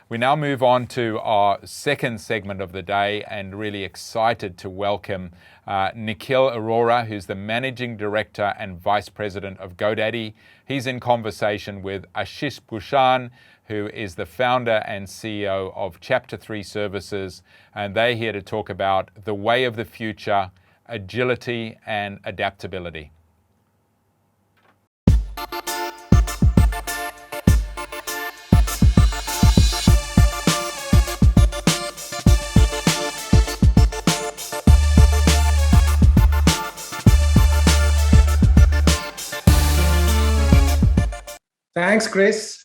We now move on to our second segment of the day, and really excited to welcome Nikhil Arora, who's the Managing Director and Vice President of GoDaddy. He's in conversation with Ashish Bhushan, who is the founder and CEO of Chapter 3 Services, and they're here to talk about the way of the future, agility and adaptability. Thanks, Chris.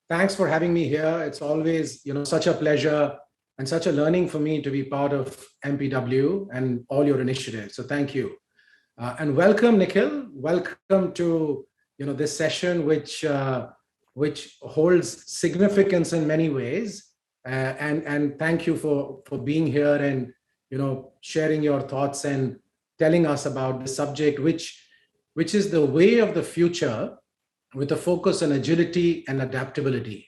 Thanks for having me here. It's always, such a pleasure and such a learning for me to be part of MPW and all your initiatives. So thank you. And welcome, Nikhil. Welcome to, this session, which holds significance in many ways. And thank you for being here and, sharing your thoughts and telling us about the subject, which is the way of the future, with a focus on agility and adaptability.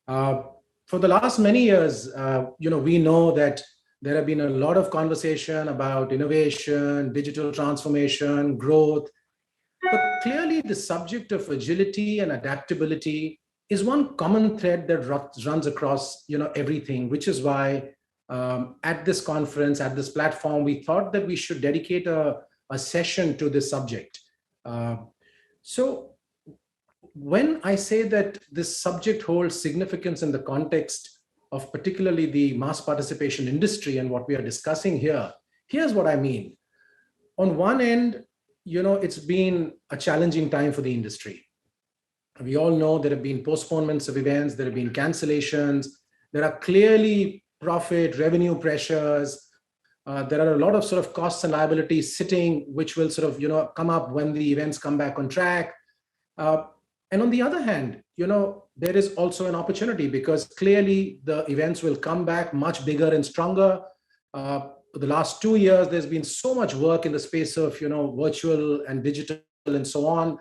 For the last many years, we know that there have been a lot of conversation about innovation, digital transformation, growth, but clearly the subject of agility and adaptability is one common thread that runs across, everything, which is why at this conference, at this platform, we thought that we should dedicate a session to this subject. So when I say that this subject holds significance in the context of particularly the mass participation industry and what we are discussing here, here's what I mean. On one end, it's been a challenging time for the industry. We all know there have been postponements of events, there have been cancellations, there are clearly profit, revenue pressures, there are a lot of sort of costs and liabilities sitting, which will sort of, come up when the events come back on track. And on the other hand, there is also an opportunity because clearly the events will come back much bigger and stronger. The last 2 years, there's been so much work in the space of, virtual and digital and so on.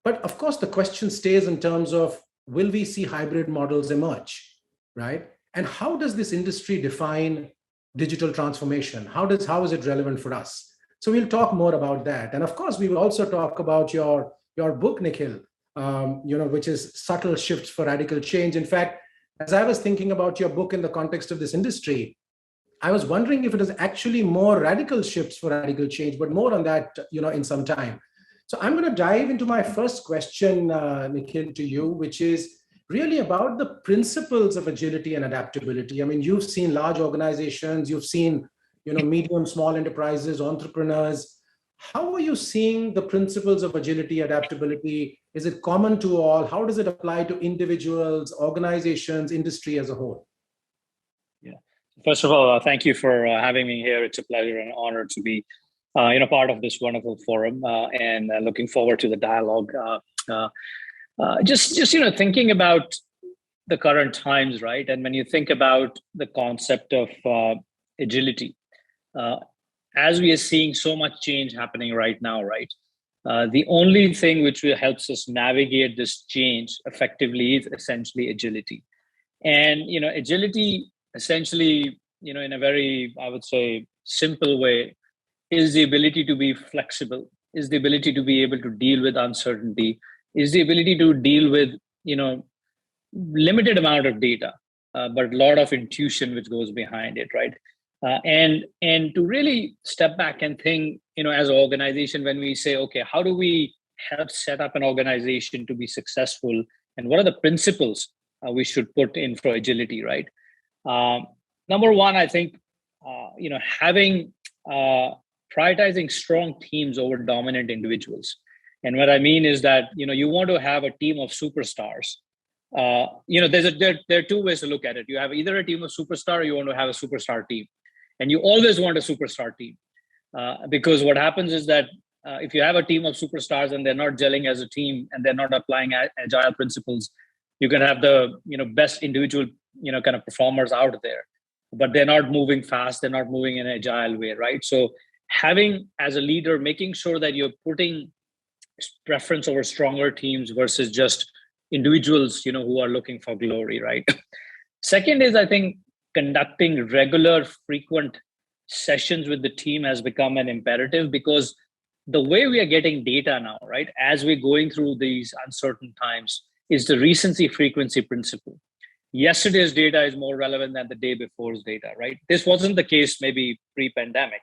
But of course, the question stays in terms of, will we see hybrid models emerge, right? And how does this industry define digital transformation? How is it relevant for us? So we'll talk more about that. And of course, we will also talk about your book, Nikhil, which is Subtle Shifts for Radical Change. In fact, as I was thinking about your book in the context of this industry, I was wondering if it is actually more radical shifts for radical change, but more on that, in some time. So I'm going to dive into my first question, Nikhil, to you, which is really about the principles of agility and adaptability. I mean, you've seen large organizations, you've seen, medium, small enterprises, entrepreneurs. How are you seeing the principles of agility, adaptability? Is it common to all? How does it apply to individuals, organizations, industry as a whole? Yeah. First of all, thank you for having me here. It's a pleasure and honor to be, part of this wonderful forum, and looking forward to the dialogue. Just thinking about the current times, right? And when you think about the concept of agility, as we are seeing so much change happening right now, right? The only thing which helps us navigate this change effectively is essentially agility. And, agility essentially, in a very, I would say, simple way, is the ability to be flexible, is the ability to be able to deal with uncertainty, is the ability to deal with, limited amount of data, but a lot of intuition which goes behind it, right? And to really step back and think, as an organization, when we say, okay, how do we help set up an organization to be successful? And what are the principles we should put in for agility, right? Number one, I think, having prioritizing strong teams over dominant individuals. And what I mean is that, you want to have a team of superstars. There are two ways to look at it. You have either a team of superstar or you want to have a superstar team. And you always want a superstar team because what happens is that if you have a team of superstars and they're not gelling as a team and they're not applying agile principles, you can have the best individual kind of performers out there, but they're not moving fast. They're not moving in an agile way, right? So having as a leader, making sure that you're putting preference over stronger teams versus just individuals, who are looking for glory, right? Second is, I think, conducting regular, frequent sessions with the team has become an imperative, because the way we are getting data now, right, as we're going through these uncertain times, is the recency frequency principle. Yesterday's data is more relevant than the day before's data, right? This wasn't the case maybe pre-pandemic.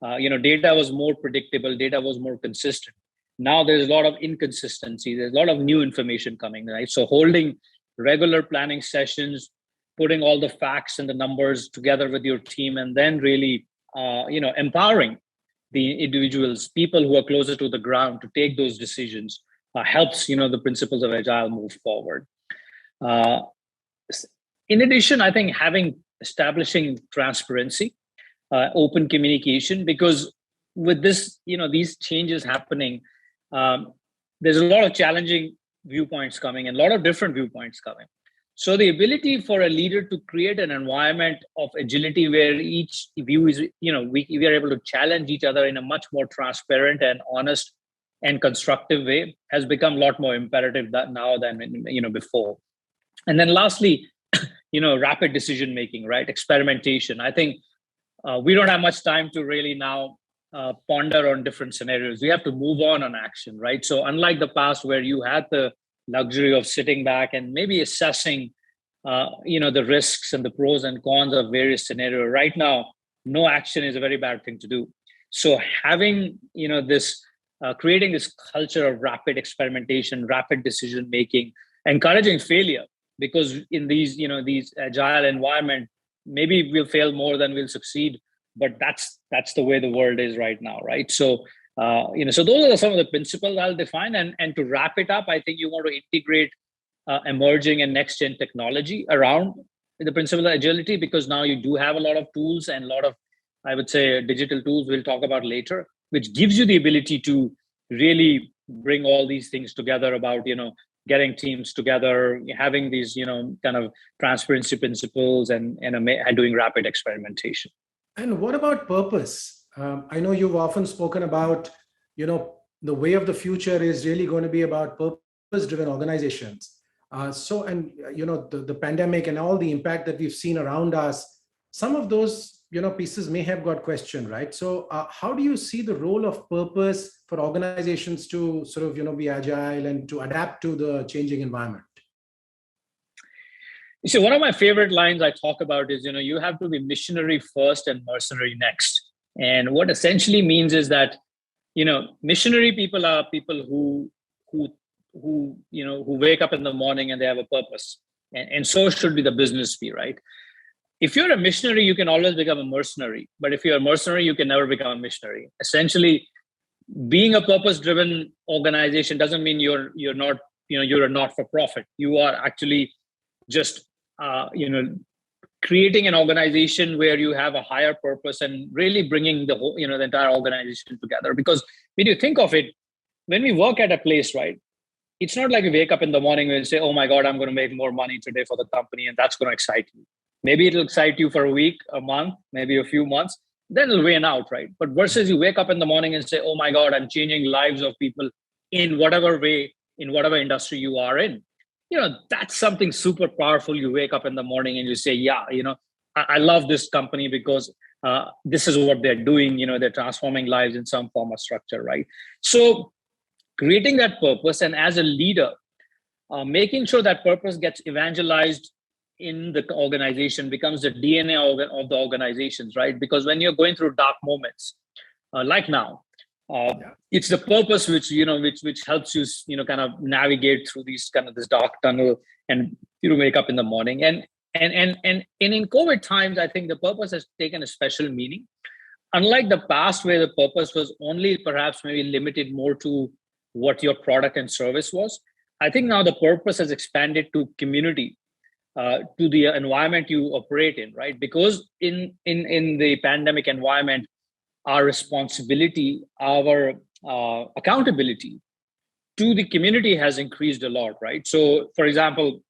Data was more predictable, data was more consistent. Now there's a lot of inconsistency, there's a lot of new information coming, right? So holding regular planning sessions, putting all the facts and the numbers together with your team, and then really empowering the individuals, people who are closer to the ground, to take those decisions, helps the principles of Agile move forward. In addition, I think establishing transparency, open communication, because with this, these changes happening, there's a lot of challenging viewpoints coming and a lot of different viewpoints coming. So the ability for a leader to create an environment of agility where each view is, we are able to challenge each other in a much more transparent and honest and constructive way has become a lot more imperative now than before. And then lastly, rapid decision making, right? Experimentation. I think we don't have much time to really now ponder on different scenarios. We have to move on action, right? So unlike the past where you had the luxury of sitting back and maybe assessing, the risks and the pros and cons of various scenarios, right now, no action is a very bad thing to do. So having, creating this culture of rapid experimentation, rapid decision making, encouraging failure, because in these agile environment, maybe we'll fail more than we'll succeed, but that's the way the world is right now, right? So so those are some of the principles I'll define, and to wrap it up, I think you want to integrate emerging and next gen technology around the principle of agility, because now you do have a lot of tools and a lot of, I would say, digital tools we'll talk about later, which gives you the ability to really bring all these things together about getting teams together, having these, kind of transparency principles and doing rapid experimentation. And what about purpose? I know you've often spoken about, the way of the future is really going to be about purpose-driven organizations. The pandemic and all the impact that we've seen around us, some of those, pieces may have got questioned, right? So how do you see the role of purpose for organizations to sort of, be agile and to adapt to the changing environment? So one of my favorite lines I talk about is, you have to be missionary first and mercenary next. And what essentially means is that, missionary people are people who wake up in the morning and they have a purpose. And so should be the business be, right? If you're a missionary, you can always become a mercenary. But if you're a mercenary, you can never become a missionary. Essentially, being a purpose-driven organization doesn't mean you're not, you're a not-for-profit. You are actually just, creating an organization where you have a higher purpose and really bringing the whole, the entire organization together. Because when you think of it, when we work at a place, right, it's not like we wake up in the morning and say, oh my God, I'm going to make more money today for the company, and that's going to excite you. Maybe it'll excite you for a week, a month, maybe a few months, then it'll wane out, right? But versus you wake up in the morning and say, oh my God, I'm changing lives of people in whatever way, in whatever industry you are in. That's something super powerful. You wake up in the morning and you say, yeah, I love this company because this is what they're doing. They're transforming lives in some form of structure, right? So creating that purpose, and as a leader, making sure that purpose gets evangelized in the organization becomes the DNA of the organizations, right? Because when you're going through dark moments, like now, it's the purpose which helps you kind of navigate through this dark tunnel and wake up in the morning. And in COVID times, I think the purpose has taken a special meaning. Unlike the past, where the purpose was only perhaps maybe limited more to what your product and service was, I think now the purpose has expanded to community, to the environment you operate in, right? Because in the pandemic environment, our responsibility, our accountability to the community has increased a lot, right? So, for example,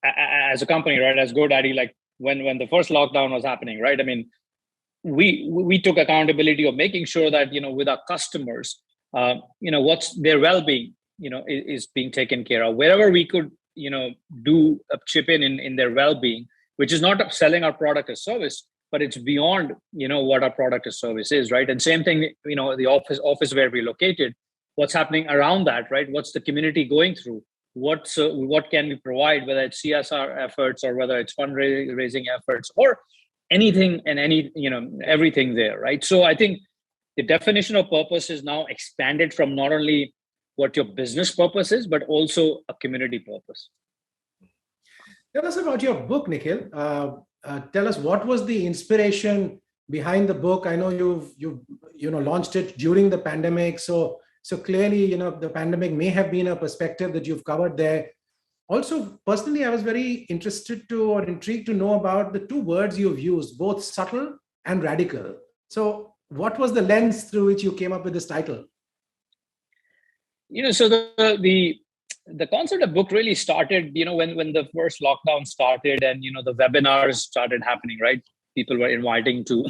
as a company, right, as GoDaddy, like when the first lockdown was happening, right? I mean, we took accountability of making sure that with our customers, what's their well-being, is being taken care of. Wherever we could do chip in their well-being, which is not selling our product or service, but it's beyond what our product or service is, right? And same thing, the office where we're located, what's happening around that, right? What's the community going through? What can we provide, whether it's CSR efforts or whether it's fundraising efforts or anything and everything there, right? So I think the definition of purpose is now expanded from not only what your business purpose is, but also a community purpose. Tell us about your book, Nikhil. Tell us what was the inspiration behind the book. I know you've launched it during the pandemic, so clearly the pandemic may have been a perspective that you've covered there. Also, personally, I was very interested to or intrigued to know about the two words you've used, both subtle and radical. So what was the lens through which you came up with this title? So the concept of book really started, when the first lockdown started and, the webinars started happening, right? People were inviting to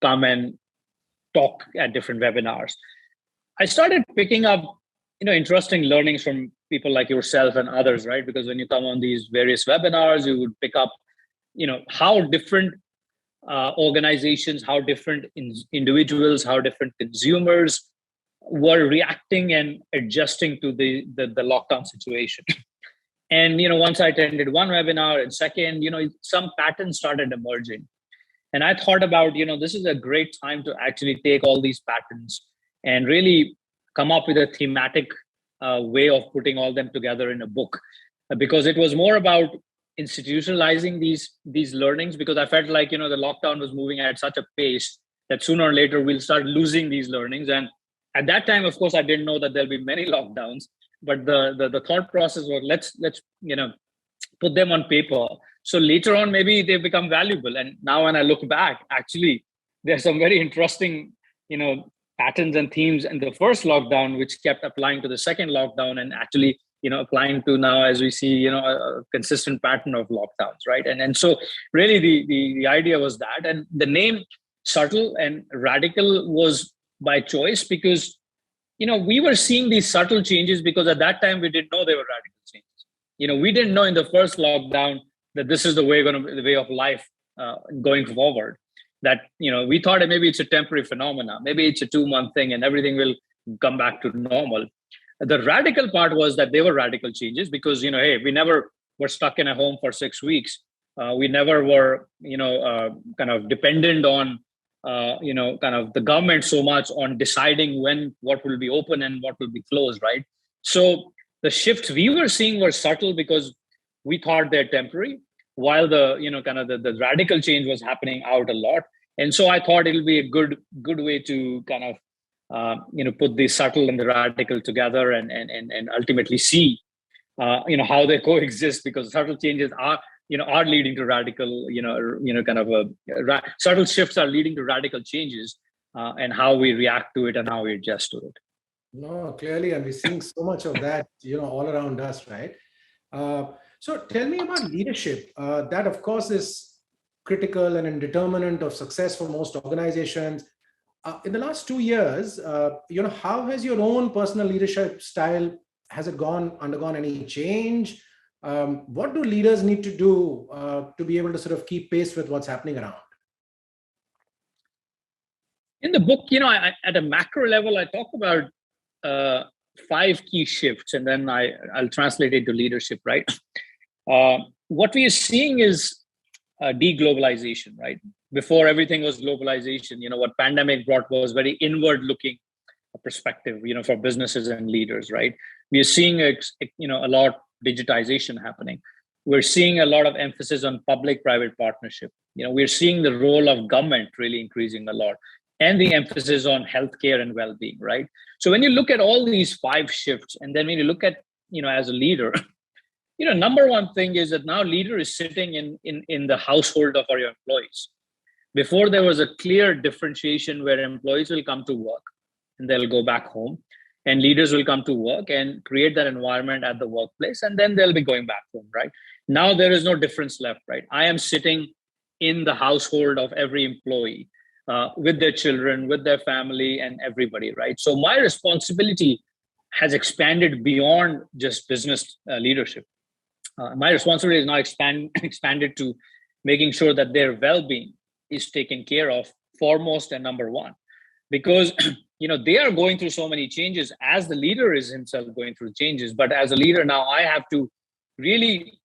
come and talk at different webinars. I started picking up, interesting learnings from people like yourself and others, right? Because when you come on these various webinars, you would pick up, how different organizations, how different individuals, how different consumers were reacting and adjusting to the lockdown situation. And, once I attended one webinar and second, some patterns started emerging. And I thought about, this is a great time to actually take all these patterns and really come up with a thematic way of putting all them together in a book. Because it was more about institutionalizing these learnings, because I felt like, the lockdown was moving at such a pace that sooner or later we'll start losing these learnings. And at that time, of course, I didn't know that there'll be many lockdowns, but the thought process was let's put them on paper. So later on, maybe they become valuable. And now when I look back, actually, there's some very interesting, patterns and themes in the first lockdown, which kept applying to the second lockdown and actually, applying to now as we see, a consistent pattern of lockdowns, right? And so really the idea was that, and the name subtle and radical was by choice because, we were seeing these subtle changes because at that time we didn't know they were radical changes. We didn't know in the first lockdown that this is the way of life going forward. That, we thought that maybe it's a temporary phenomena, maybe it's a 2-month thing and everything will come back to normal. The radical part was that they were radical changes because, hey, we never were stuck in a home for 6 weeks. We never were, kind of dependent on kind of the government so much on deciding what will be open and what will be closed, right? So the shifts we were seeing were subtle because we thought they're temporary, while the kind of the radical change was happening out a lot. And so I thought it'll be a good way to kind of put the subtle and the radical together and ultimately see how they coexist, because subtle changes are leading to radical, subtle shifts are leading to radical changes, and how we react to it and how we adjust to it. No, clearly, and we're seeing so much of that, all around us, right? So tell me about leadership. That, of course, is critical and a determinant of success for most organizations. In the last 2 years, how has your own personal leadership style, has it undergone any change? What do leaders need to do to be able to sort of keep pace with what's happening around? In the book, at a macro level, I talk about 5 key shifts, and then I'll translate it to leadership, right? What we are seeing is deglobalization, right? Before everything was globalization, what pandemic brought was very inward-looking perspective, for businesses and leaders, right? We are seeing a lot digitization happening. We're seeing a lot of emphasis on public-private partnership. We're seeing the role of government really increasing a lot, and the emphasis on healthcare and well-being, right? So when you look at all these 5 shifts, and then when you look at, as a leader, number one thing is that now leader is sitting in the household of our employees. Before, there was a clear differentiation where employees will come to work and they'll go back home, and leaders will come to work and create that environment at the workplace, and then they'll be going back home, right? Now there is no difference left, right? I am sitting in the household of every employee with their children, with their family and everybody, right? So my responsibility has expanded beyond just business leadership. My responsibility is now expanded to making sure that their well-being is taken care of foremost and number one, because they are going through so many changes as the leader is himself going through changes. But as a leader now, I have to really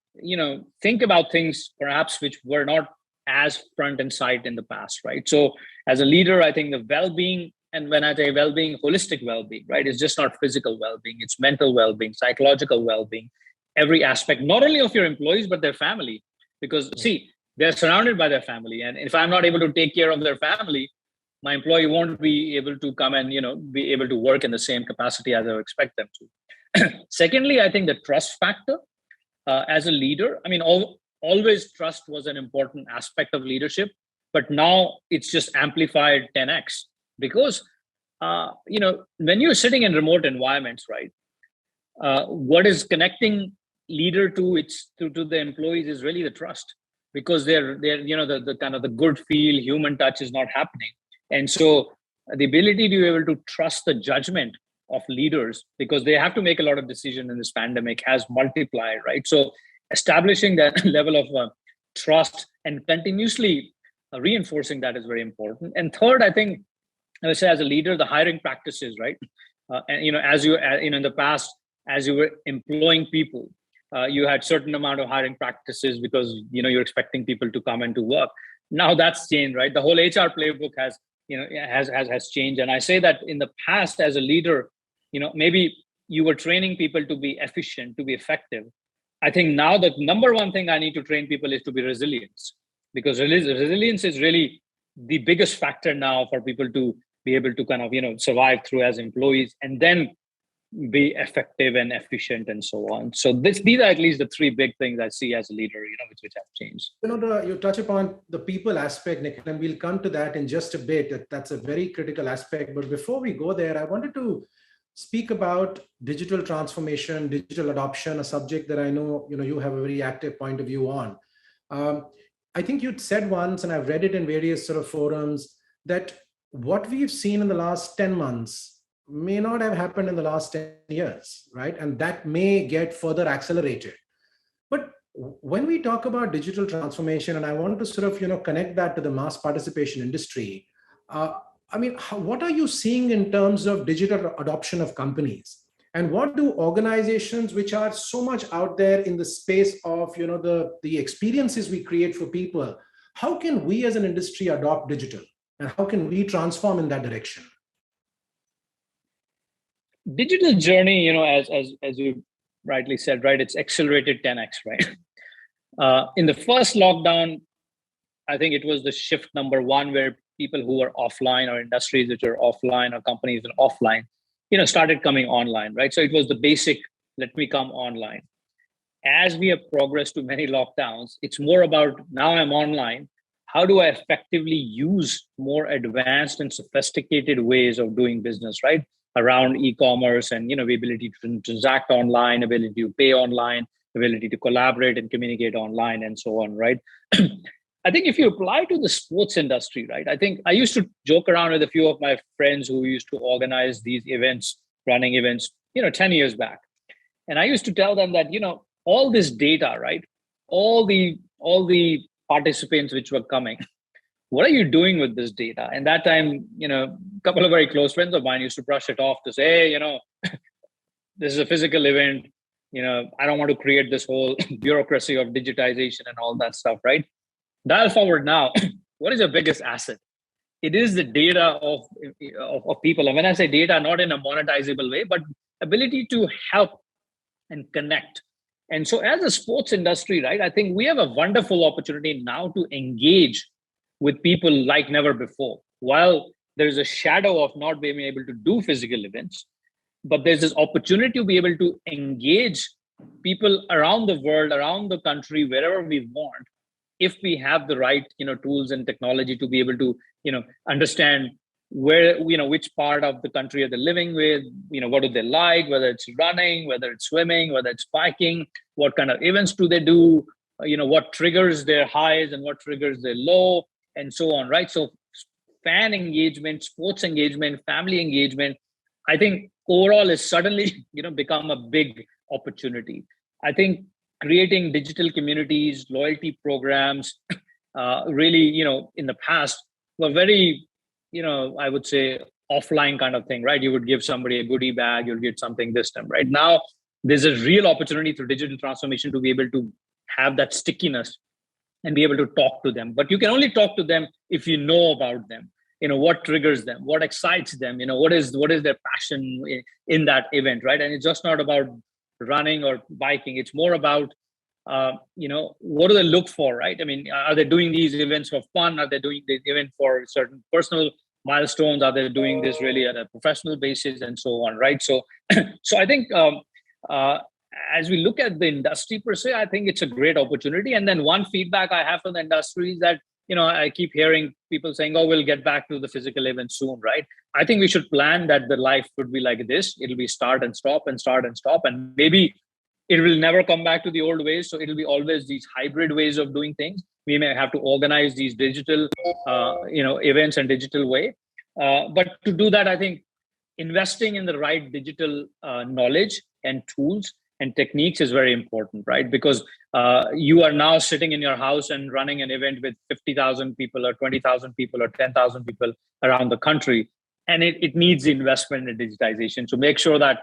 think about things perhaps which were not as front and sight in the past, right? So as a leader, I think the well-being, and when I say well-being, holistic well-being, right, it's just not physical well-being, it's mental well-being, psychological well-being, every aspect, not only of your employees but their family, because see, they're surrounded by their family, and if I'm not able to take care of their family, my employee won't be able to come and be able to work in the same capacity as I would expect them to. Secondly, I think the trust factor. As a leader, I mean, always trust was an important aspect of leadership, but now it's just amplified 10x, because when you're sitting in remote environments, right, what is connecting leader to the employees is really the trust, because they're the kind of the good feel, human touch is not happening. And so the ability to be able to trust the judgment of leaders, because they have to make a lot of decisions in this pandemic, has multiplied, right? So establishing that level of trust and continuously reinforcing that is very important. And third, I think, I would say as a leader, the hiring practices, right? And as you in the past, as you were employing people, you had certain amount of hiring practices because you're expecting people to come and to work. Now that's changed, right? The whole HR playbook has changed. And I say that in the past, as a leader, maybe you were training people to be efficient, to be effective. I think now the number one thing I need to train people is to be resilient, because resilience is really the biggest factor now for people to be able to kind of survive through as employees, and then be effective and efficient and so on. So these are at least the three big things I see as a leader, which have changed. You touch upon the people aspect, Nikhil, and we'll come to that in just a bit. That's a very critical aspect. But before we go there, I wanted to speak about digital transformation, digital adoption, a subject that I know you have a very active point of view on. I think you'd said once, and I've read it in various sort of forums, that what we've seen in the last 10 months may not have happened in the last 10 years, right? And that may get further accelerated. But when we talk about digital transformation, and I want to sort of, connect that to the mass participation industry, what are you seeing in terms of digital adoption of companies? And what do organizations which are so much out there in the space of, the experiences we create for people, how can we as an industry adopt digital? And how can we transform in that direction? Digital journey, as you rightly said, right, it's accelerated 10x, right? In the first lockdown, I think it was the shift number one, where people who are offline, or industries which are offline, or companies that are offline, started coming online, right? So it was the basic, let me come online. As we have progressed to many lockdowns, it's more about, now I'm online, how do I effectively use more advanced and sophisticated ways of doing business, right? Around e-commerce and, the ability to transact online, ability to pay online, ability to collaborate and communicate online, and so on, right? I think if you apply to the sports industry, right, I think I used to joke around with a few of my friends who used to organize these events, running events, 10 years back. And I used to tell them that, all this data, right, all the participants which were coming, what are you doing with this data? And that time, a couple of very close friends of mine used to brush it off to say, hey, this is a physical event. I don't want to create this whole bureaucracy of digitization and all that stuff, right? Dial forward now. What is your biggest asset? It is the data of people. And when I say data, not in a monetizable way, but ability to help and connect. And so as a sports industry, right, I think we have a wonderful opportunity now to engage with people like never before. While there's a shadow of not being able to do physical events, but there's this opportunity to be able to engage people around the world, around the country, wherever we want, if we have the right, tools and technology to be able to, understand where, which part of the country are they living with, what do they like, whether it's running, whether it's swimming, whether it's biking, what kind of events do they do, what triggers their highs and what triggers their low, and so on, right? So fan engagement, sports engagement, family engagement, I think overall has suddenly, become a big opportunity. I think creating digital communities, loyalty programs, really, in the past were very, I would say offline kind of thing, right? You would give somebody a goodie bag, you'll get something this time, right? Now, there's a real opportunity through digital transformation to be able to have that stickiness and be able to talk to them. But you can only talk to them if you know about them. What triggers them, what excites them, what is their passion in that event, right? And it's just not about running or biking. It's more about what do they look for, right? I mean, are they doing these events for fun? Are they doing the event for certain personal milestones? Are they doing this really at a professional basis and so on, right? So so I think as we look at the industry per se, I think it's a great opportunity. And then one feedback I have from the industry is that, I keep hearing people saying, oh, we'll get back to the physical event soon, right? I think we should plan that the life would be like this. It'll be start and stop and start and stop. And maybe it will never come back to the old ways. So it'll be always these hybrid ways of doing things. We may have to organize these digital, events and digital way. But to do that, I think investing in the right digital knowledge and tools and techniques is very important, right? Because you are now sitting in your house and running an event with 50,000 people or 20,000 people or 10,000 people around the country. And it needs investment in digitization. So make sure that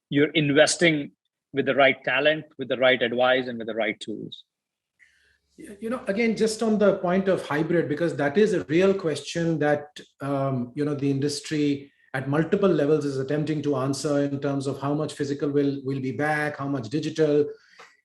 you're investing with the right talent, with the right advice, and with the right tools. Again, just on the point of hybrid, because that is a real question that, the industry at multiple levels is attempting to answer in terms of how much physical will be back, how much digital.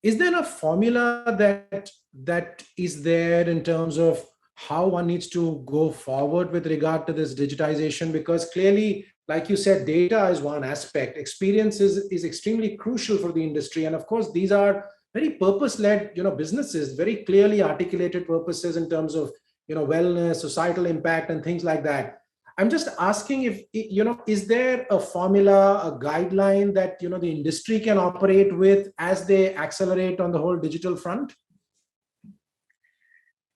Is there a formula that is there in terms of how one needs to go forward with regard to this digitization? Because clearly, like you said, data is one aspect. Experience is extremely crucial for the industry. And of course, these are very purpose-led, businesses, very clearly articulated purposes in terms of, wellness, societal impact, and things like that. I'm just asking if, is there a formula, a guideline that, the industry can operate with as they accelerate on the whole digital front?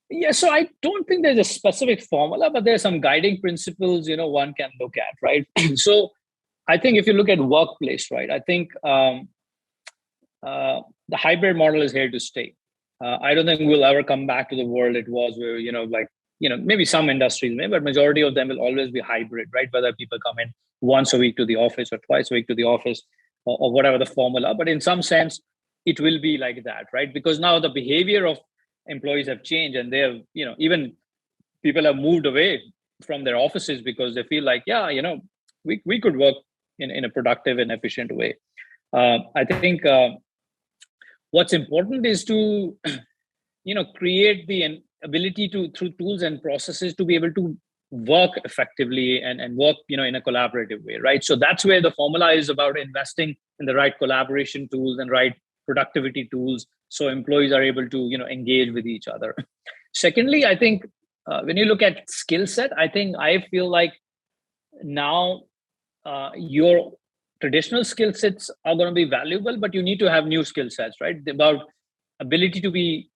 Yeah, so I don't think there's a specific formula, but there's some guiding principles, one can look at, right? So I think if you look at workplace, right, I think the hybrid model is here to stay. I don't think we'll ever come back to the world it was where, maybe some industries may, but majority of them will always be hybrid, right? Whether people come in once a week to the office or twice a week to the office or whatever the formula. But in some sense, it will be like that, right? Because now the behavior of employees have changed and they have, even people have moved away from their offices because they feel like, we could work in a productive and efficient way. I think what's important is to, create the ability to, through tools and processes, to be able to work effectively and work, in a collaborative way, right? So that's where the formula is about investing in the right collaboration tools and right productivity tools, so employees are able to, engage with each other. Secondly, I think when you look at skill set, I feel like now your traditional skill sets are going to be valuable, but you need to have new skill sets, right? About ability to be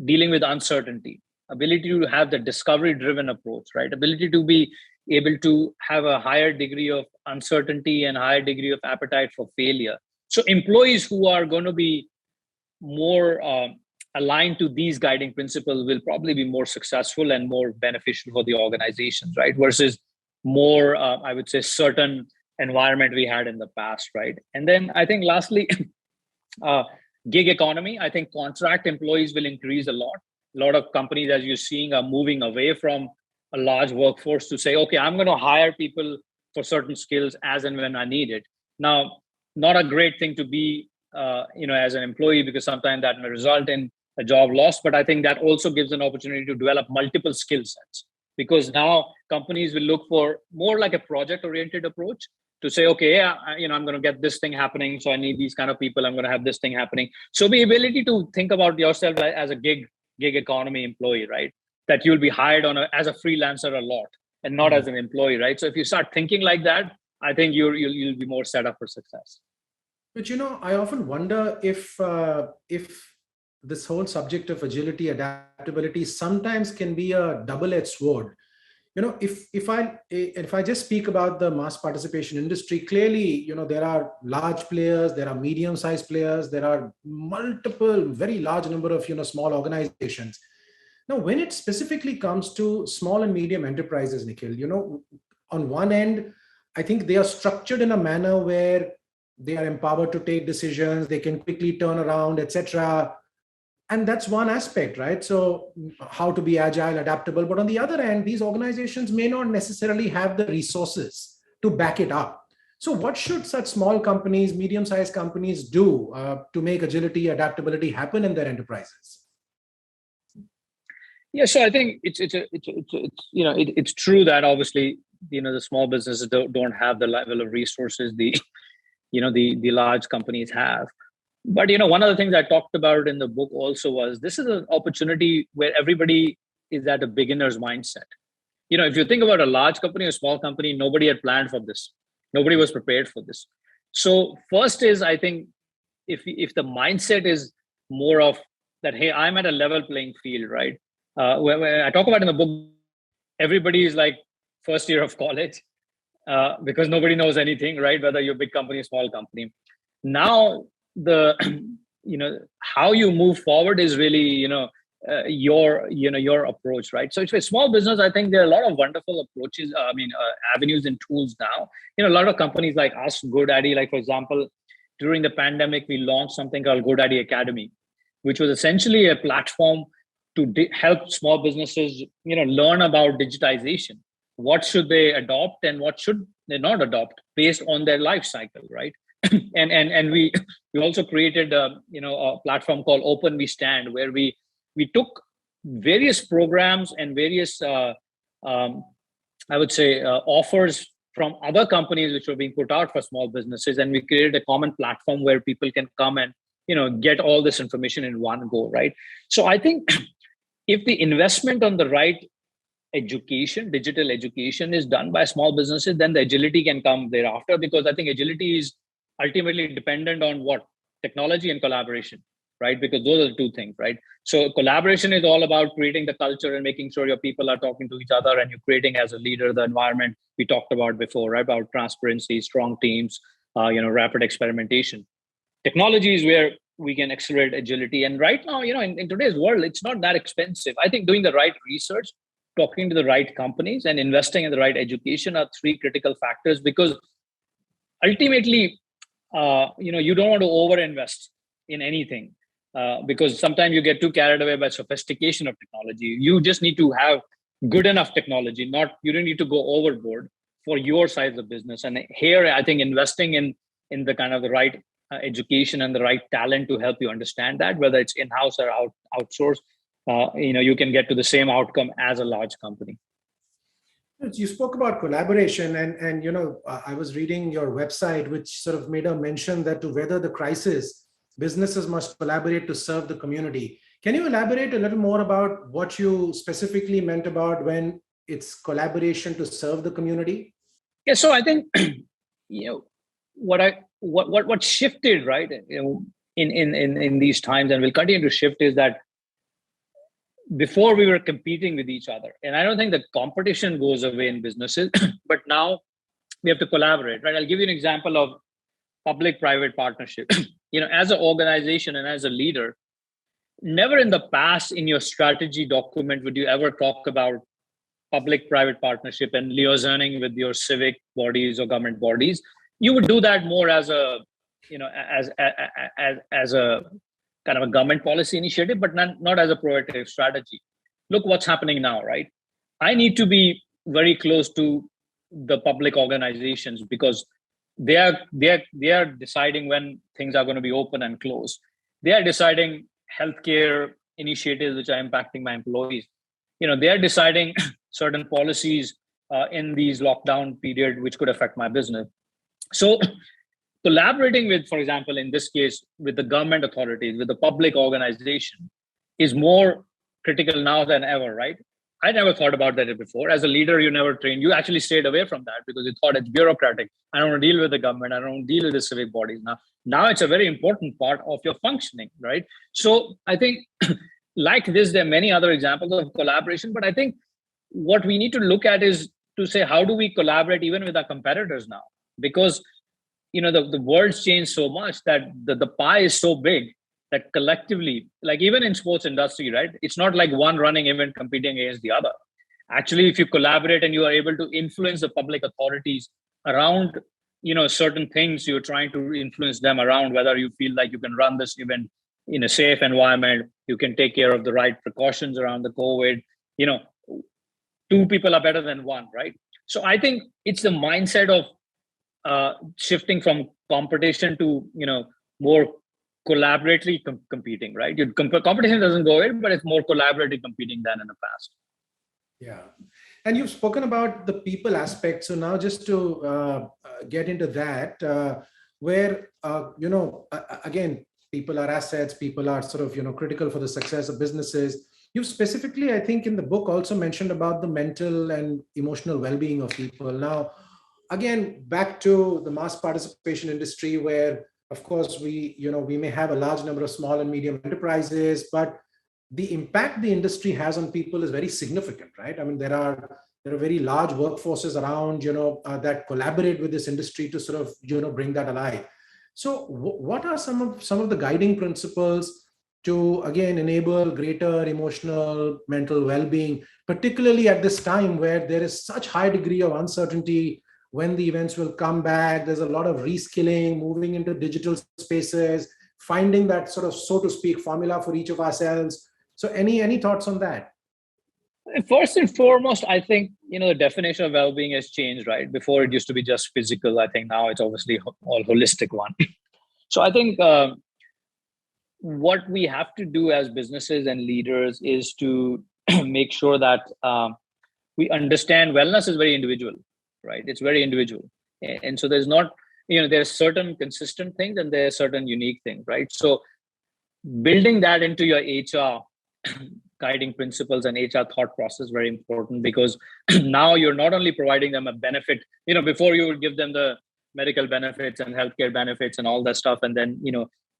dealing with uncertainty, ability to have the discovery-driven approach, right? Ability to be able to have a higher degree of uncertainty and higher degree of appetite for failure. So employees who are going to be more aligned to these guiding principles will probably be more successful and more beneficial for the organizations, right? Versus more, I would say, certain environment we had in the past, right? And then I think lastly, gig economy. I think contract employees will increase a lot. A lot of companies, as you're seeing, are moving away from a large workforce to say, okay, I'm going to hire people for certain skills as and when I need it. Now, not a great thing to be, as an employee, because sometimes that may result in a job loss. But I think that also gives an opportunity to develop multiple skill sets, because now companies will look for more like a project-oriented approach to say, okay, I'm going to get this thing happening, so I need these kind of people. I'm going to have this thing happening. So the ability to think about yourself as a gig economy employee, right? That you'll be hired as a freelancer a lot and not as an employee, right? So if you start thinking like that, I think you'll be more set up for success. But I often wonder if this whole subject of agility, adaptability sometimes can be a double-edged sword. if I just speak about the mass participation industry, clearly, there are large players, there are medium-sized players, there are multiple, very large number of, small organizations. Now, when it specifically comes to small and medium enterprises, Nikhil, on one end, I think they are structured in a manner where they are empowered to take decisions, they can quickly turn around, etc. And that's one aspect, right? So how to be agile, adaptable. But on the other hand, these organizations may not necessarily have the resources to back it up. So what should such small companies, medium-sized companies do to make agility, adaptability happen in their enterprises? Yeah, so I think it's true that obviously the small businesses don't have the level of resources the large companies have. But one of the things I talked about in the book also was this is an opportunity where everybody is at a beginner's mindset. If you think about a large company or small company, nobody had planned for this. Nobody was prepared for this. So first is, I think, if the mindset is more of that, hey, I'm at a level playing field, right? Where I talk about in the book, everybody is like first year of college because nobody knows anything, right? Whether you're a big company or small company. Now, how you move forward is really your approach, right? So if a small business, I think there are a lot of wonderful approaches, avenues and tools now. A lot of companies like us, GoDaddy, like for example, during the pandemic, we launched something called GoDaddy Academy, which was essentially a platform to help small businesses learn about digitization. What should they adopt and what should they not adopt based on their life cycle, right? and we also created a platform called Open We Stand, where we took various programs and various offers from other companies which were being put out for small businesses, and we created a common platform where people can come and get all this information in one go, right? So I think if the investment on the right education, digital education, is done by small businesses, then the agility can come thereafter, because I think agility is ultimately dependent on what? Technology and collaboration, right? Because those are the two things, right? So collaboration is all about creating the culture and making sure your people are talking to each other, and you're creating as a leader the environment we talked about before, right? About transparency, strong teams, rapid experimentation. Technology is where we can accelerate agility. And right now, in today's world, it's not that expensive. I think doing the right research, talking to the right companies, and investing in the right education are three critical factors, because ultimately, you don't want to overinvest in anything because sometimes you get too carried away by sophistication of technology. You just need to have good enough technology. You don't need to go overboard for your size of business. And here, I think investing in the kind of the right education and the right talent to help you understand that, whether it's in-house or outsourced, you can get to the same outcome as a large company. You spoke about collaboration, and I was reading your website, which sort of made a mention that to weather the crisis, businesses must collaborate to serve the community. Can you elaborate a little more about what you specifically meant about when it's collaboration to serve the community? Yeah, so I think what shifted, right, in these times, and will continue to shift, is that before we were competing with each other, and I don't think the competition goes away in businesses, but now we have to collaborate, right? I'll give you an example of public-private partnership. As an organization and as a leader, never in the past in your strategy document would you ever talk about public-private partnership and liaisoning with your civic bodies or government bodies. You would do that more as a, as a kind of a government policy initiative, but not as a proactive strategy. Look what's happening now, right? I need to be very close to the public organizations because they are deciding when things are going to be open and closed. They are deciding healthcare initiatives which are impacting my employees. They are deciding certain policies in these lockdown period which could affect my business. So collaborating with, for example, in this case, with the government authorities, with the public organization is more critical now than ever, right? I never thought about that before. As a leader, you never trained. You actually stayed away from that because you thought it's bureaucratic. I don't want to deal with the government. I don't want to deal with the civic bodies. Now it's a very important part of your functioning, right? So I think like this, there are many other examples of collaboration, but I think what we need to look at is to say, how do we collaborate even with our competitors now? Because the world's changed so much that the pie is so big that collectively, like even in sports industry, right? It's not like one running event competing against the other. Actually, if you collaborate and you are able to influence the public authorities around, certain things, you're trying to influence them around whether you feel like you can run this event in a safe environment, you can take care of the right precautions around the COVID, two people are better than one, right? So I think it's the mindset of shifting from competition to more collaboratively competing, right? Competition doesn't go away, but it's more collaborative competing than in the past. Yeah, and you've spoken about the people aspect. So now, just to get into that, where again, people are assets, people are sort of critical for the success of businesses. You specifically, I think, in the book also mentioned about the mental and emotional well-being of people. Now, again, back to the mass participation industry, where of course we may have a large number of small and medium enterprises, but the impact the industry has on people is very significant, right? I mean, there are very large workforces around that collaborate with this industry to sort of bring that alive. So what are some of the guiding principles to, again, enable greater emotional, mental well-being, particularly at this time where there is such high degree of uncertainty when the events will come back? There's a lot of reskilling, moving into digital spaces, finding that sort of, so to speak, formula for each of ourselves. So any thoughts on that? First and foremost, I think, the definition of well-being has changed, right? Before it used to be just physical. I think now it's obviously all holistic one. So I think what we have to do as businesses and leaders is to make sure that we understand wellness is very individual, right? It's very individual. And so there's not, there's certain consistent things and there's certain unique things, right? So building that into your HR guiding principles and HR thought process is very important, because now you're not only providing them a benefit, before you would give them the medical benefits and healthcare benefits and all that stuff, and then,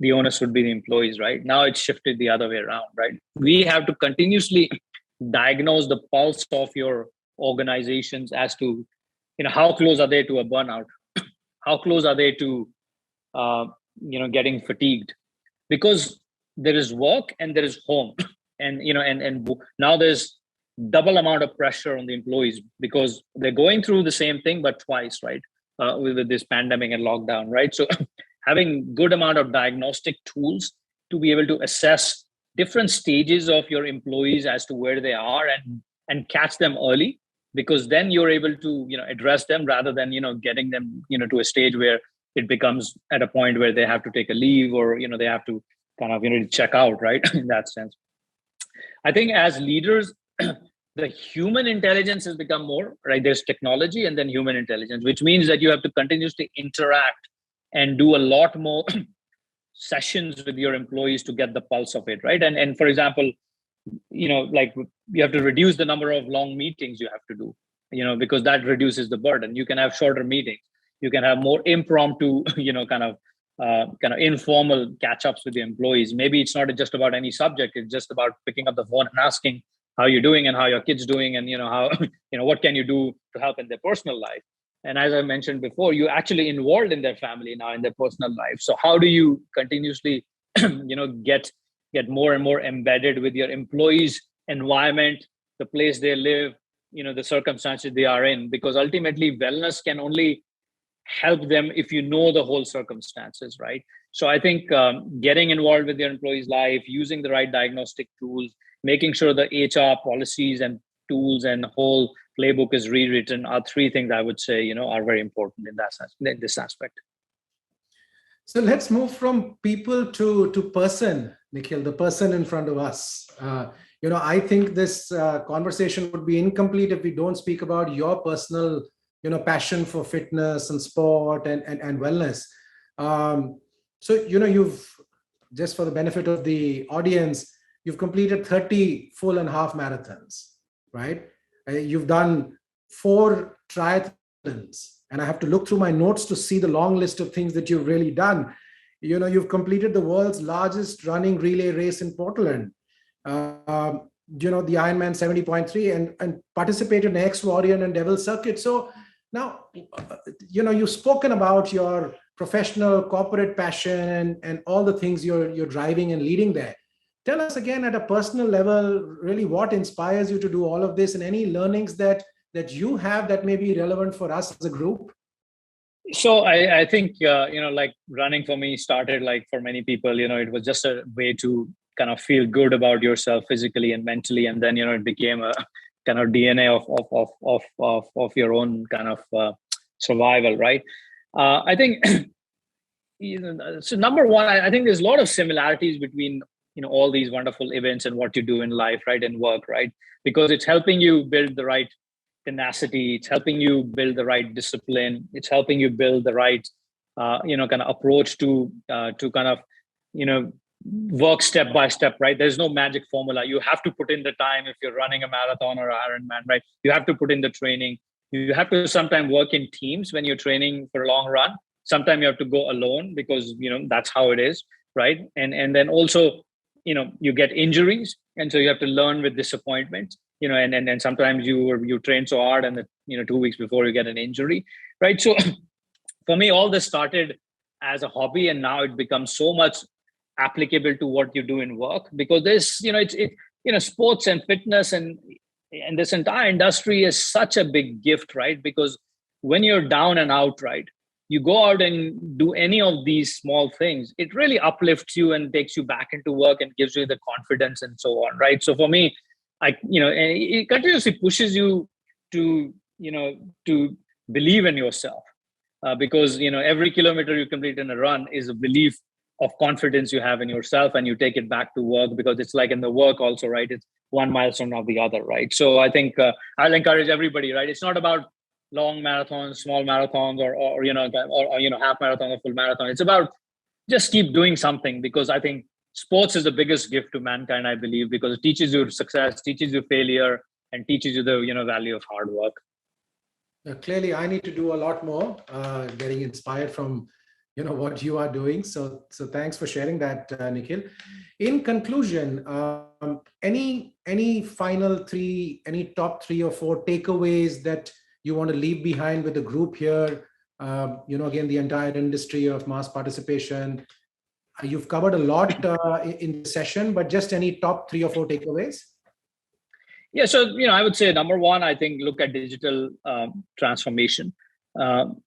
the onus would be the employees, right? Now it's shifted the other way around, right? We have to continuously diagnose the pulse of your organizations as to, how close are they to a burnout? How close are they to, getting fatigued? Because there is work and there is home. And now there's double amount of pressure on the employees because they're going through the same thing, but twice, right? With this pandemic and lockdown, right? So having good amount of diagnostic tools to be able to assess different stages of your employees as to where they are and catch them early, because then you're able to, address them rather than, getting them, to a stage where it becomes at a point where they have to take a leave or, they have to kind of, check out, right? In that sense. I think as leaders, the human intelligence has become more, right? There's technology and then human intelligence, which means that you have to continuously interact and do a lot more sessions with your employees to get the pulse of it, right? And for example, like you have to reduce the number of long meetings you have to do, because that reduces the burden. You can have shorter meetings. You can have more impromptu, kind of informal catch-ups with the employees. Maybe it's not just about any subject. It's just about picking up the phone and asking how you're doing and how your kid's doing, and how what can you do to help in their personal life. And as I mentioned before, you're actually involved in their family now, in their personal life. So how do you continuously get more and more embedded with your employees' environment, the place they live, the circumstances they are in? Because ultimately wellness can only help them if you know the whole circumstances, right? So I think getting involved with your employees' life, using the right diagnostic tools, making sure the HR policies and tools and whole playbook is rewritten are three things I would say, are very important in this aspect. So let's move from people to person, Nikhil, the person in front of us. I think this conversation would be incomplete if we don't speak about your personal passion for fitness and sport and wellness. So, you've, just for the benefit of the audience, you've completed 30 full and half marathons, right? You've done 4 triathlons, and I have to look through my notes to see the long list of things that you've really done. You've completed the world's largest running relay race in Portland. the Ironman 70.3 and participate in X Warrior and Devil Circuit. So now, you've spoken about your professional corporate passion and all the things you're driving and leading there. Tell us again at a personal level, really what inspires you to do all of this, and any learnings that you have that may be relevant for us as a group? So I think, like running for me started like for many people, it was just a way to kind of feel good about yourself physically and mentally. And then, it became a kind of DNA of your own kind of survival, right? I think, so number one, I think there's a lot of similarities between, all these wonderful events and what you do in life, right? And work, right? Because it's helping you build the right tenacity, it's helping you build the right discipline, it's helping you build the right kind of approach to kind of work step by step, right? There's no magic formula. You have to put in the time if you're running a marathon or Ironman, right? You have to put in the training. You have to sometimes work in teams when you're training for a long run. Sometimes you have to go alone because that's how it is, right? And then also you get injuries, and so you have to learn with disappointment. And sometimes you train so hard and 2 weeks before you get an injury, right? So for me, all this started as a hobby, and now it becomes so much applicable to what you do in work, because there's sports and fitness and this entire industry is such a big gift, right? Because when you're down and out, right, you go out and do any of these small things, it really uplifts you and takes you back into work and gives you the confidence and so on, right? So for me, it continuously pushes you to believe in yourself, because every kilometer you complete in a run is a belief of confidence you have in yourself, and you take it back to work, because it's like in the work also, right? It's one milestone of the other, right? So I think I'll encourage everybody, right? It's not about long marathons, small marathons, or half marathon or full marathon. It's about just keep doing something, because I think sports is the biggest gift to mankind, I believe, because it teaches you success, teaches you failure, and teaches you the value of hard work. Clearly, I need to do a lot more, getting inspired from what you are doing. So thanks for sharing that, Nikhil. In conclusion, any final any top 3 or 4 takeaways that you want to leave behind with the group here? Again, the entire industry of mass participation. You've covered a lot in the session, but just any top 3 or 4 takeaways? Yeah, so I would say number one, I think look at digital transformation.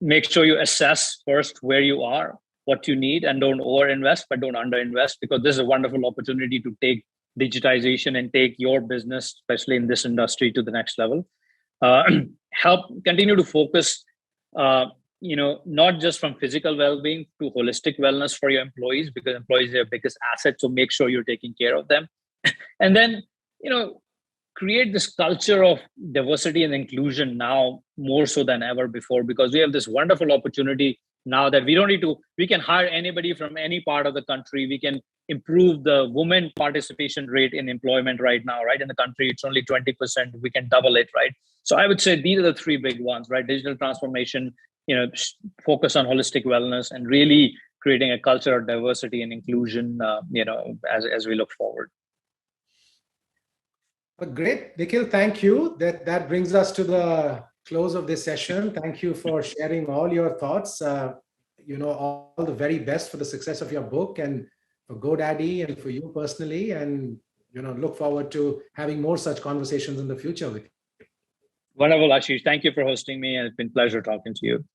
Make sure you assess first where you are, what you need, and don't overinvest, but don't underinvest, because this is a wonderful opportunity to take digitization and take your business, especially in this industry, to the next level. Continue to focus, not just from physical well-being to holistic wellness for your employees, because employees are your biggest asset. So make sure you're taking care of them. And then, create this culture of diversity and inclusion now more so than ever before, because we have this wonderful opportunity now that we can hire anybody from any part of the country. We can improve the women participation rate in employment right now, right? In the country, it's only 20%. We can double it, right? So I would say these are the 3 big ones, right? Digital transformation, focus on holistic wellness, and really creating a culture of diversity and inclusion, as we look forward. Well, great, Nikhil, thank you. That brings us to the close of this session. Thank you for sharing all your thoughts. All the very best for the success of your book and for GoDaddy and for you personally. And look forward to having more such conversations in the future with you. Wonderful, Ashish. Thank you for hosting me, and it's been a pleasure talking to you.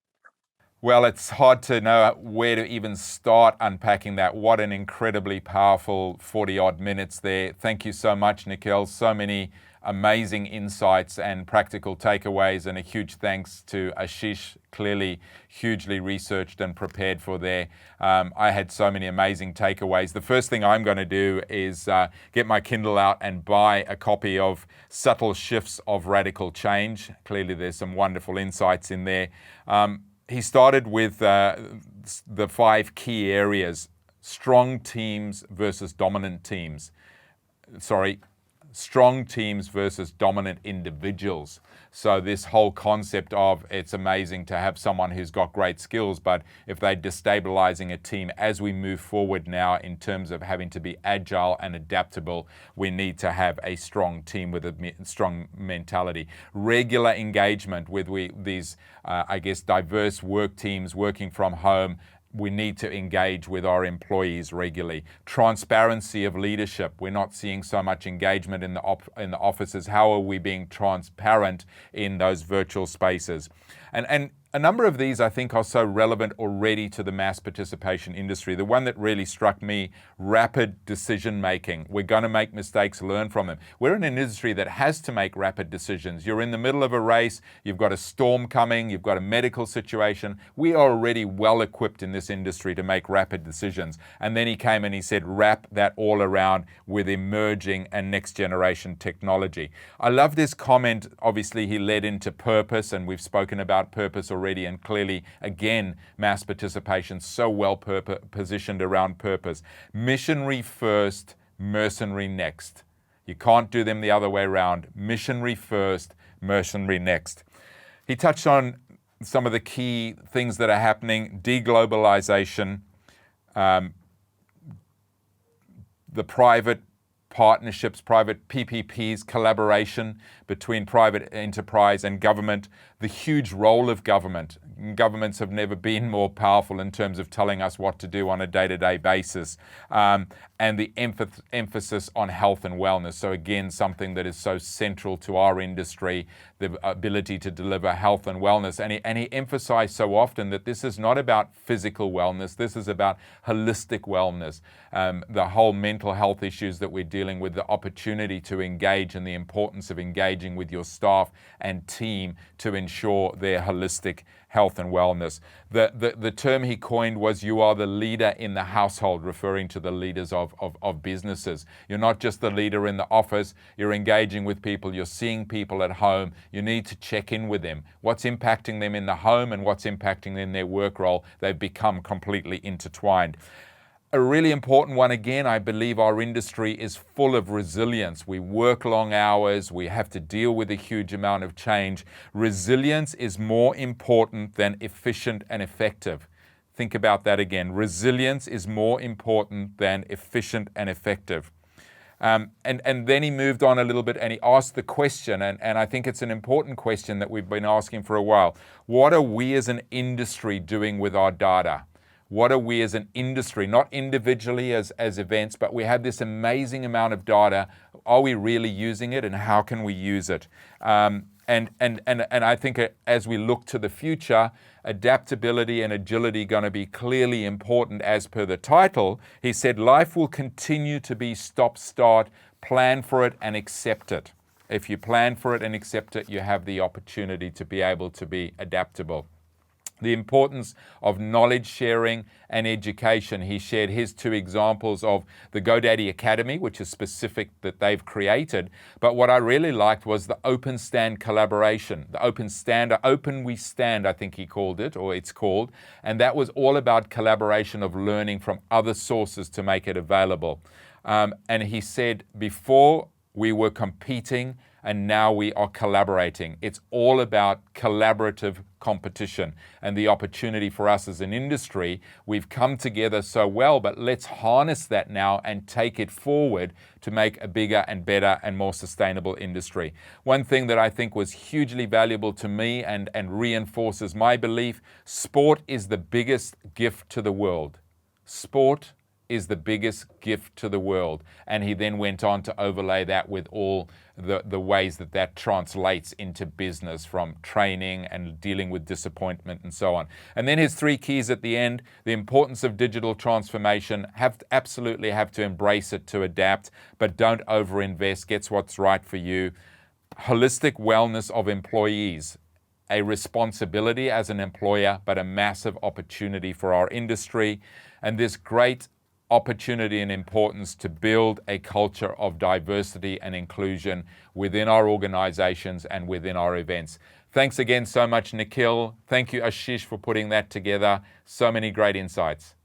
Well, it's hard to know where to even start unpacking that. What an incredibly powerful 40-odd minutes there. Thank you so much, Nikhil. So many amazing insights and practical takeaways, and a huge thanks to Ashish, clearly hugely researched and prepared for there. I had so many amazing takeaways. The first thing I'm going to do is get my Kindle out and buy a copy of Subtle Shifts of Radical Change. Clearly there's some wonderful insights in there. He started with the 5 key areas: strong teams versus dominant teams. strong teams versus dominant individuals. So this whole concept of it's amazing to have someone who's got great skills, but if they're destabilizing a team as we move forward now in terms of having to be agile and adaptable, we need to have a strong team with a strong mentality. Regular engagement with these, diverse work teams working from home. We need to engage with our employees regularly. Transparency of leadership. We're not seeing so much engagement in the offices. How are we being transparent in those virtual spaces? And a number of these I think are so relevant already to the mass participation industry. The one that really struck me, rapid decision making. We're going to make mistakes, learn from them. We're in an industry that has to make rapid decisions. You're in the middle of a race, you've got a storm coming, you've got a medical situation. We are already well equipped in this industry to make rapid decisions. And then he came and he said, wrap that all around with emerging and next generation technology. I love this comment. Obviously he led into purpose, and we've spoken about purpose already, and clearly again mass participation so well positioned around purpose. Missionary first, mercenary next. You can't do them the other way around. Missionary first, mercenary next. He touched on some of the key things that are happening: deglobalization, the private partnerships, private PPPs, collaboration between private enterprise and government, the huge role of government. Governments have never been more powerful in terms of telling us what to do on a day-to-day basis, and the emphasis on health and wellness. So again, something that is so central to our industry, the ability to deliver health and wellness. And he emphasized so often that this is not about physical wellness, this is about holistic wellness. The whole mental health issues that we're dealing with, the opportunity to engage and the importance of engaging with your staff and team to ensure their holistic health and wellness. The term he coined was, you are the leader in the household, referring to the leaders of businesses. You're not just the leader in the office, you're engaging with people, you're seeing people at home. You need to check in with them. What's impacting them in the home and what's impacting them in their work role, they've become completely intertwined. A really important one, again, I believe our industry is full of resilience. We work long hours, we have to deal with a huge amount of change. Resilience is more important than efficient and effective. Think about that again. Resilience is more important than efficient and effective. And then he moved on a little bit and he asked the question, and I think it's an important question that we've been asking for a while. What are we as an industry doing with our data? What are we as an industry, not individually as events, but we have this amazing amount of data. Are we really using it, and how can we use it? And I think as we look to the future, adaptability and agility going to be clearly important as per the title. He said life will continue to be stop-start, plan for it and accept it. If you plan for it and accept it, you have the opportunity to be able to be adaptable. The importance of knowledge sharing and education. He shared his two examples of the GoDaddy Academy, which is specific that they've created. But what I really liked was the open stand collaboration, the open stand, open we stand, I think he called it, or it's called. And that was all about collaboration of learning from other sources to make it available. And he said before we were competing and now we are collaborating. It's all about collaborative competition and the opportunity for us as an industry. We've come together so well, but let's harness that now and take it forward to make a bigger and better and more sustainable industry. One thing that I think was hugely valuable to me and reinforces my belief, sport is the biggest gift to the world. Sport is the biggest gift to the world. And he then went on to overlay that with all the ways that translates into business, from training and dealing with disappointment and so on. And then his three keys at the end: the importance of digital transformation, absolutely have to embrace it to adapt, but don't overinvest, get what's right for you. Holistic wellness of employees, a responsibility as an employer, but a massive opportunity for our industry. And this great opportunity and importance to build a culture of diversity and inclusion within our organizations and within our events. Thanks again so much, Nikhil. Thank you, Ashish, for putting that together. So many great insights.